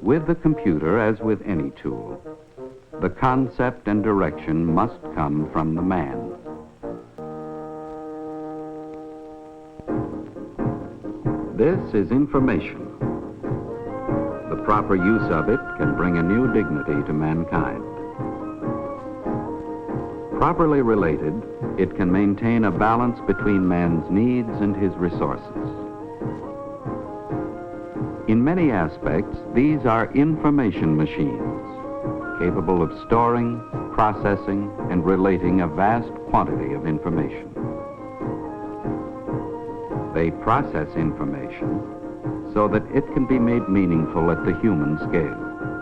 With the computer, as with any tool, the concept and direction must come from the man. This is information. The proper use of it can bring a new dignity to mankind. Properly related, it can maintain a balance between man's needs and his resources. In many aspects, these are information machines, capable of storing, processing, and relating a vast quantity of information. They process information so that it can be made meaningful at the human scale.